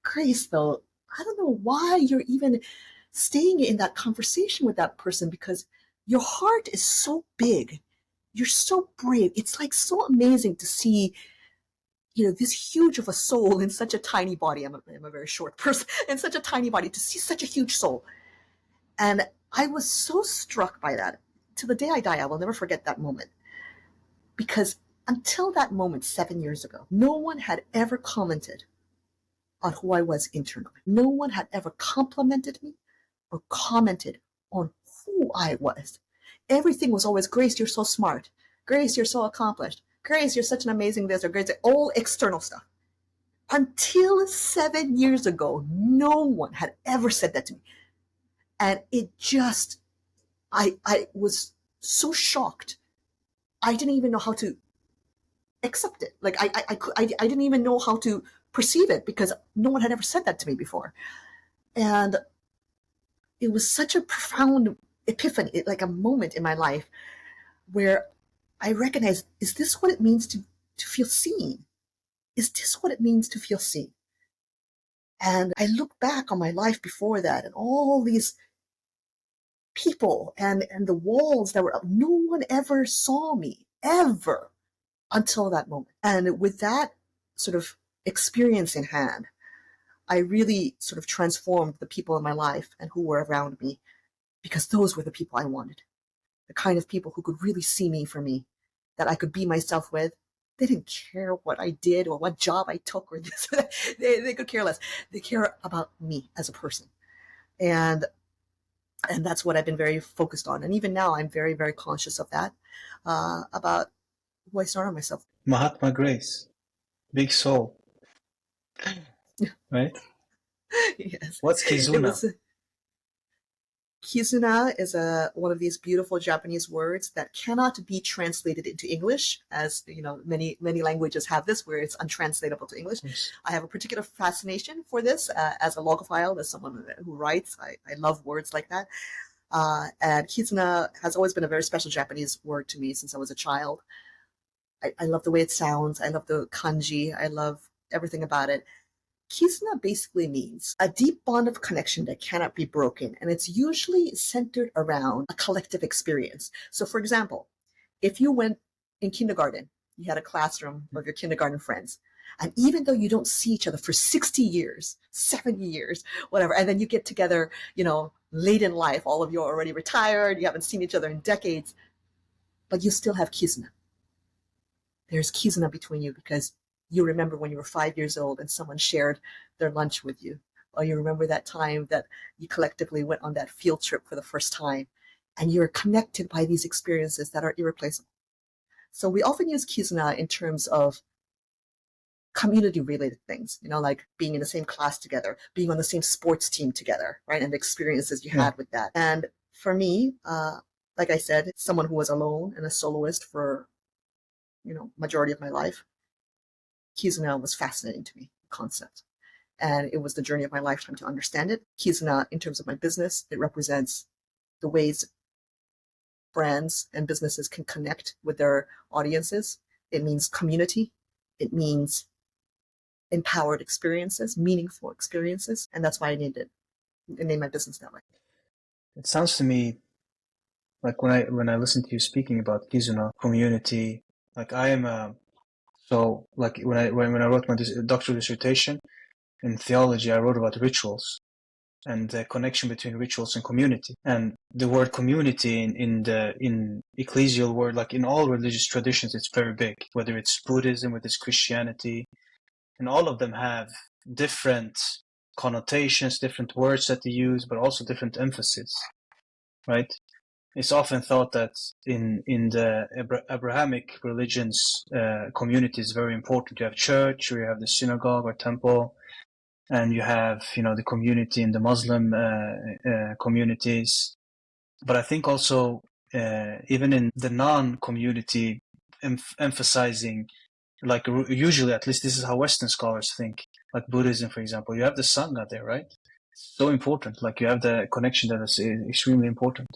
Grace, though, I don't know why you're even staying in that conversation with that person, because your heart is so big. You're so brave. It's like so amazing to see this huge of a soul in such a tiny body. I'm a very short person, in such a tiny body, to see such a huge soul. And I was so struck by that. To the day I die, I will never forget that moment. Because until that moment 7 years ago, no one had ever commented on who I was internally. No one had ever complimented me or commented on who I was. Everything was always, Grace, you're so smart. Grace, you're so accomplished. Grace, you're such an amazing this, or Grace, all external stuff. Until 7 years ago, no one had ever said that to me. And it just, I was so shocked. I didn't even know how to accept it. Like I didn't even know how to perceive it, because no one had ever said that to me before. And it was such a profound epiphany, like a moment in my life where I recognized, is this what it means to feel seen? Is this what it means to feel seen? And I look back on my life before that, and all these people and the walls that were up. No one ever saw me, ever, until that moment. And with that sort of experience in hand, I really sort of transformed the people in my life and who were around me, because those were the people I wanted. The kind of people who could really see me for me, that I could be myself with. They didn't care what I did or what job I took or this. They could care less. They care about me as a person. And that's what I've been very focused on. And even now, I'm very, very conscious of that, about who I surround myself. Mahatma Grace, big soul, right? Yes, What's it Kizuna? was. Kizuna is one of these beautiful Japanese words that cannot be translated into English, as you know, many languages have this where it's untranslatable to English. Yes. I have a particular fascination for this as a logophile, as someone who writes. I love words like that. And Kizuna has always been a very special Japanese word to me since I was a child. I love the way it sounds. I love the kanji. I love everything about it. Kizuna basically means a deep bond of connection that cannot be broken, and it's usually centered around a collective experience. So, for example, if you went in kindergarten, you had a classroom of your kindergarten friends, and even though you don't see each other for 60 years, 70 years, whatever, and then you get together, late in life, all of you are already retired, you haven't seen each other in decades, but you still have Kizuna. There's Kizuna between you because you remember when you were 5 years old and someone shared their lunch with you, or you remember that time that you collectively went on that field trip for the first time, and you're connected by these experiences that are irreplaceable. So we often use Kizuna in terms of community related things, like being in the same class together, being on the same sports team together, right? And the experiences you Yeah. had with that. And for me, like I said, someone who was alone and a soloist for, majority of my life, Kizuna was fascinating to me, the concept. And it was the journey of my lifetime to understand it. Kizuna, in terms of my business, it represents the ways brands and businesses can connect with their audiences. It means community. It means empowered experiences, meaningful experiences. And that's why I named my business that way. It sounds to me like when I listen to you speaking about Kizuna community, like I am so like when I wrote my doctoral dissertation in theology, I wrote about rituals and the connection between rituals and community. And the word community in ecclesial word, like in all religious traditions, it's very big. Whether it's Buddhism, whether it's Christianity, and all of them have different connotations, different words that they use, but also different emphasis, right? It's often thought that in the Abrahamic religions, community is very important. You have church, or you have the synagogue or temple, and you have the community in the Muslim communities. But I think also even in the non-community, emphasizing, like usually, at least this is how Western scholars think, like Buddhism, for example, you have the Sangha there, right? It's so important. Like you have the connection that is extremely important.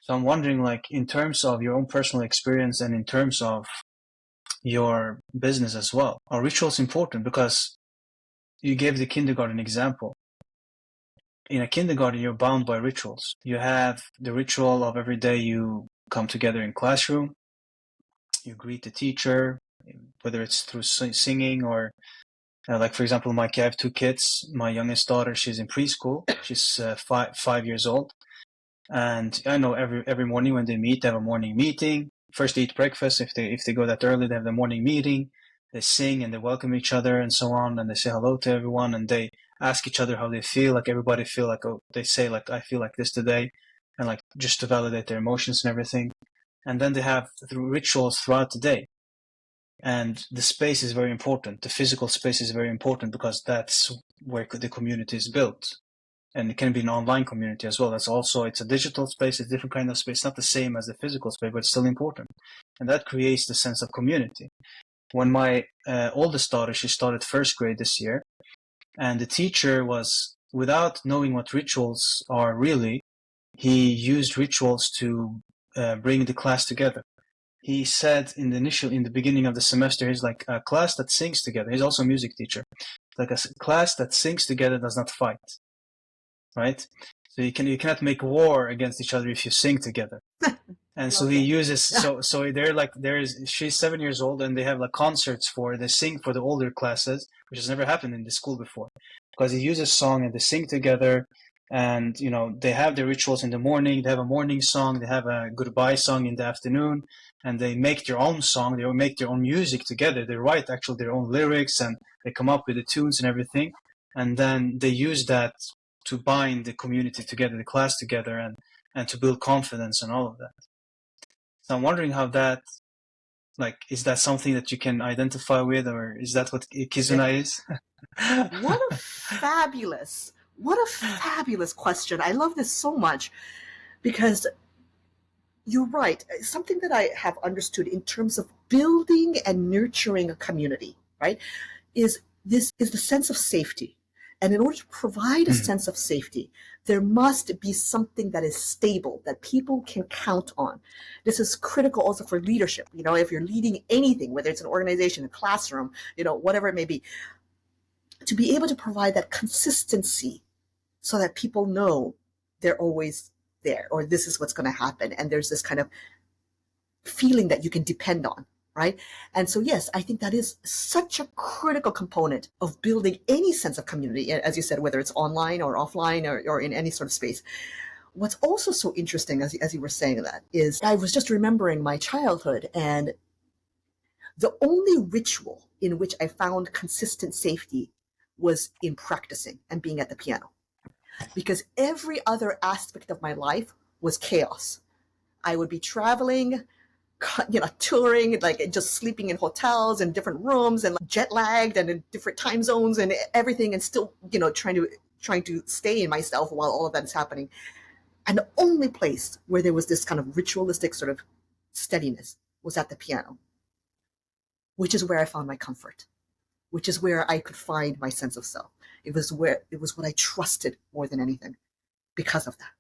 So I'm wondering, like, in terms of your own personal experience and in terms of your business as well, are rituals important? Because you gave the kindergarten example. In a kindergarten, you're bound by rituals. You have the ritual of every day you come together in classroom, you greet the teacher, whether it's through singing or like, for example, Mike, I have two kids. My youngest daughter, she's in preschool. She's 5 years old. And I know every morning when they meet, they have a morning meeting. First they eat breakfast. If they go that early, they have the morning meeting. They sing and they welcome each other and so on, and they say hello to everyone, and they ask each other how they feel. Like everybody feel like, oh, they say like, I feel like this today, and like just to validate their emotions and everything. And then they have rituals throughout the day. And the space is very important. The physical space is very important because that's where the community is built. And it can be an online community as well. It's a digital space, it's a different kind of space, not the same as the physical space, but it's still important. And that creates the sense of community. When my oldest daughter, she started first grade this year, and the teacher was, without knowing what rituals are really, he used rituals to bring the class together. He said in the beginning of the semester, he's like, a class that sings together. He's also a music teacher. Like a class that sings together does not fight. Right? So you cannot make war against each other if you sing together. And so he uses so she's 7 years old, and they have like concerts they sing for the older classes, which has never happened in the school before, because he uses song and they sing together, and they have their rituals in the morning. They have a morning song, they have a goodbye song in the afternoon, and they make their own song. They make their own music together. They write actually their own lyrics, and they come up with the tunes and everything, and then they use that to bind the community together, the class together, and to build confidence and all of that. So I'm wondering how that, like, is that something that you can identify with, or is that what Kizuna is? What a fabulous What a fabulous question. I love this so much because you're right. Something that I have understood in terms of building and nurturing a community, right, is this is the sense of safety. And in order to provide a Mm. sense of safety, there must be something that is stable, that people can count on. This is critical also for leadership. If you're leading anything, whether it's an organization, a classroom, whatever it may be, to be able to provide that consistency so that people know they're always there, or this is what's going to happen. And there's this kind of feeling that you can depend on, right? And so, yes, I think that is such a critical component of building any sense of community, as you said, whether it's online or offline or in any sort of space. What's also so interesting, as you were saying that, is I was just remembering my childhood, and the only ritual in which I found consistent safety was in practicing and being at the piano, because every other aspect of my life was chaos. I would be traveling, touring, like just sleeping in hotels and different rooms and like jet lagged and in different time zones and everything, and still, trying to stay in myself while all of that is happening. And the only place where there was this kind of ritualistic sort of steadiness was at the piano, which is where I found my comfort, which is where I could find my sense of self. It was what I trusted more than anything because of that.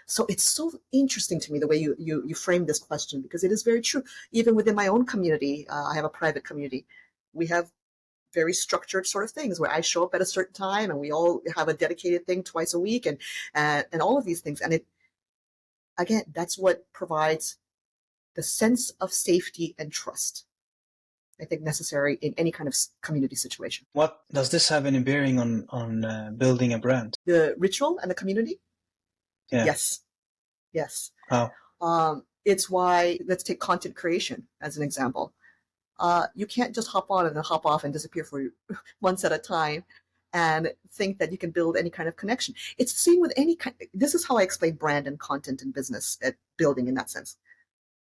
So it's so interesting to me the way you frame this question, because it is very true. Even within my own community, I have a private community. We have very structured sort of things where I show up at a certain time, and we all have a dedicated thing twice a week, and all of these things. And it again, that's what provides the sense of safety and trust, I think, necessary in any kind of community situation. What does this have any bearing on building a brand? The ritual and the community. Yeah. Yes. Yes. How? It's why, let's take content creation as an example. You can't just hop on and then hop off and disappear for months at a time and think that you can build any kind of connection. It's the same with any kind. This is how I explain brand and content and business at building in that sense.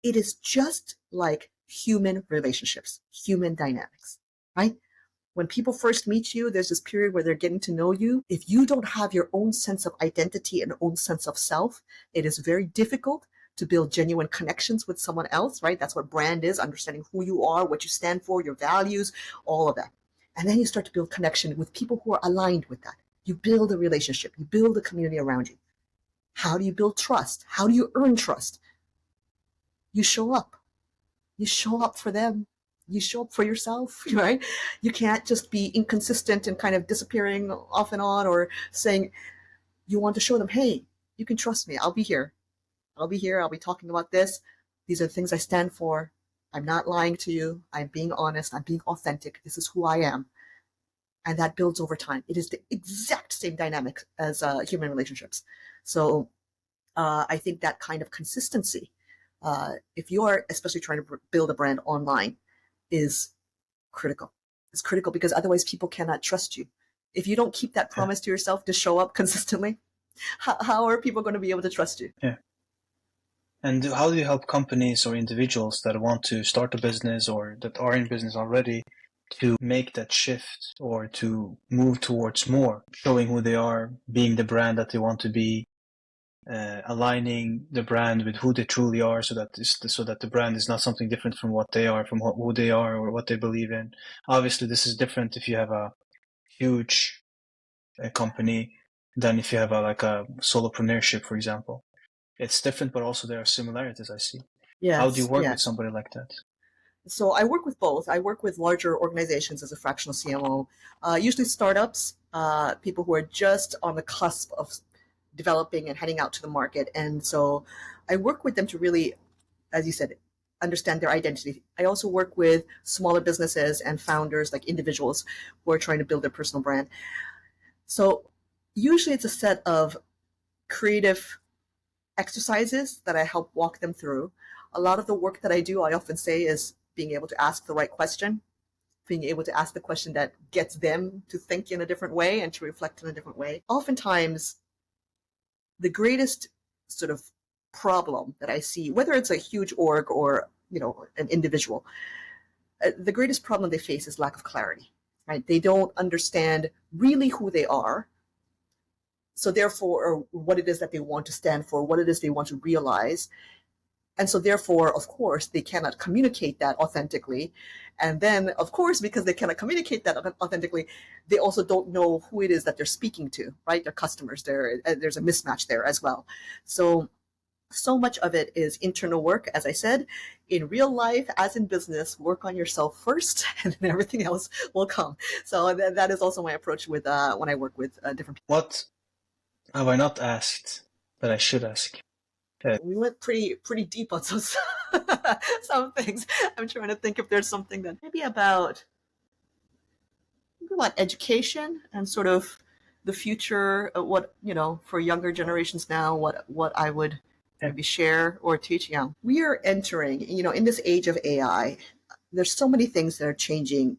It is just like human relationships, human dynamics, right? When people first meet you, there's this period where they're getting to know you. If you don't have your own sense of identity and own sense of self, it is very difficult to build genuine connections with someone else, right? That's what brand is, understanding who you are, what you stand for, your values, all of that. And then you start to build connection with people who are aligned with that. You build a relationship, you build a community around you. How do you build trust? How do you earn trust? You show up. You show up for them. You show up for yourself, right? You can't just be inconsistent and kind of disappearing off and on, or saying you want to show them, hey, you can trust me. I'll be here. I'll be here. I'll be talking about this. These are the things I stand for. I'm not lying to you. I'm being honest. I'm being authentic. This is who I am. And that builds over time. It is the exact same dynamic as human relationships. So I think that kind of consistency, if you are especially trying to build a brand online, is critical. It's critical because otherwise people cannot trust you. If you don't keep that promise to yourself to show up consistently, how are people going to be able to trust you? Yeah. And how do you help companies or individuals that want to start a business or that are in business already to make that shift or to move towards more, showing who they are, being the brand that they want to be, aligning the brand with who they truly are, so that the brand is not something different from what they are, from who they are or what they believe in. Obviously, this is different if you have a huge company than if you have like a solopreneurship, for example. It's different, but also there are similarities, I see. Yes, How do you work with yes. somebody like that? So I work with both. I work with larger organizations as a fractional CMO, usually startups, people who are just on the cusp of developing and heading out to the market. And so I work with them to really, as you said, understand their identity. I also work with smaller businesses and founders, like individuals who are trying to build their personal brand. So usually it's a set of creative exercises that I help walk them through. A lot of the work that I do, I often say, is being able to ask the right question, being able to ask the question that gets them to think in a different way and to reflect in a different way. Oftentimes, the greatest sort of problem that I see, whether it's a huge org or an individual, the greatest problem they face is lack of clarity. Right? They don't understand really who they are, So therefore, or what it is that they want to stand for, what it is they want to realize. And so therefore, of course, they cannot communicate that authentically. And then, of course, because they cannot communicate that authentically, they also don't know who it is that they're speaking to, right? Their customers. There's a mismatch there as well. So much of it is internal work, as I said. In real life, as in business, work on yourself first, and then everything else will come. So that is also my approach with when I work with different people. What have I not asked that I should ask? We went pretty deep on some things. I'm trying to think if there's something that maybe about education and sort of the future, what for younger generations now, what I would maybe share or teach. Yeah, we are entering, in this age of AI. There's so many things that are changing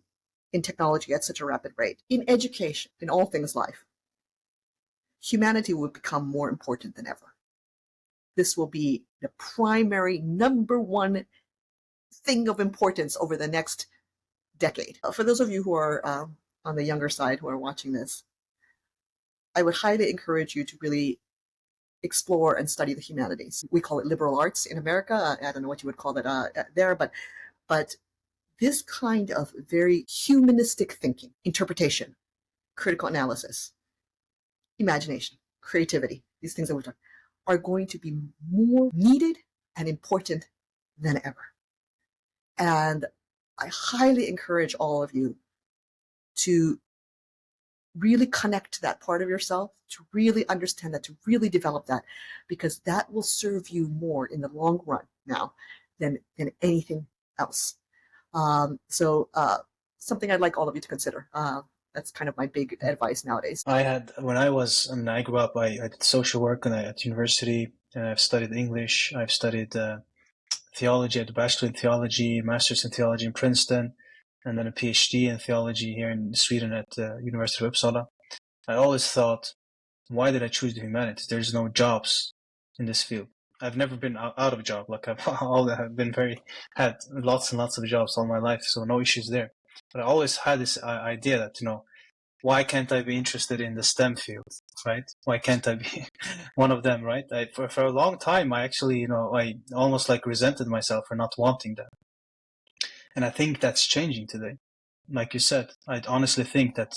in technology at such a rapid rate. In education, in all things life, humanity will become more important than ever. This will be the primary number one thing of importance over the next decade. For those of you who are on the younger side who are watching this, I would highly encourage you to really explore and study the humanities. We call it liberal arts in America. I don't know what you would call it there, but this kind of very humanistic thinking, interpretation, critical analysis, imagination, creativity, these things that we're talking are going to be more needed and important than ever. And I highly encourage all of you to really connect to that part of yourself, to really understand that, to really develop that, because that will serve you more in the long run now than anything else. So something I'd like all of you to consider. That's kind of my big advice nowadays. I grew up, I did social work at university, and I've studied English, I've studied theology, I had a bachelor in theology, master's in theology in Princeton, and then a PhD in theology here in Sweden at the University of Uppsala. I always thought, why did I choose the humanities? There's no jobs in this field. I've never been out of a job. Like I've had lots and lots of jobs all my life, so no issues there. But I always had this idea that, why can't I be interested in the STEM field, right? Why can't I be one of them, right? For a long time, I actually, I almost like resented myself for not wanting that. And I think that's changing today. Like you said, I honestly think that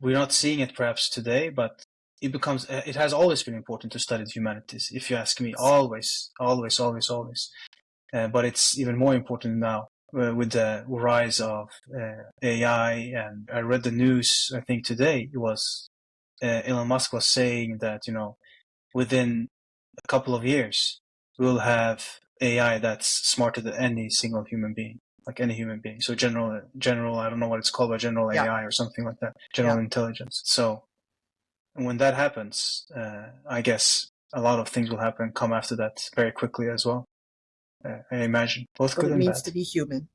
we're not seeing it perhaps today, but it has always been important to study the humanities. If you ask me, always. But it's even more important now with the rise of AI. And I read the news, I think today it was Elon Musk was saying that, within a couple of years, we'll have AI that's smarter than any single human being, like any human being. So general, I don't know what it's called, but general AI or something like that, general intelligence. So when that happens, I guess a lot of things will come after that very quickly as well. I imagine both good and bad. What it means to be human.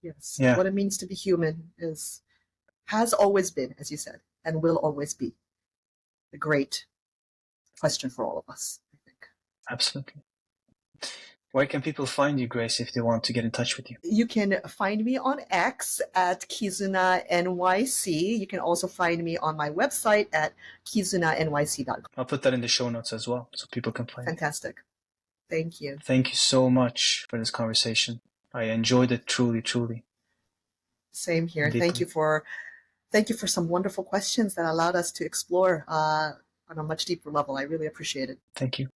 Yes. Yeah. What it means to be human has always been, as you said, and will always be the great question for all of us, I think. Absolutely. Where can people find you, Grace, if they want to get in touch with you? You can find me on X at Kizuna NYC. You can also find me on my website at kizunanyc.com. I'll put that in the show notes as well, so people can find Fantastic. Thank you. Thank you so much for this conversation. I enjoyed it truly. Same here. Deeply. Thank you for some wonderful questions that allowed us to explore on a much deeper level. I really appreciate it. Thank you.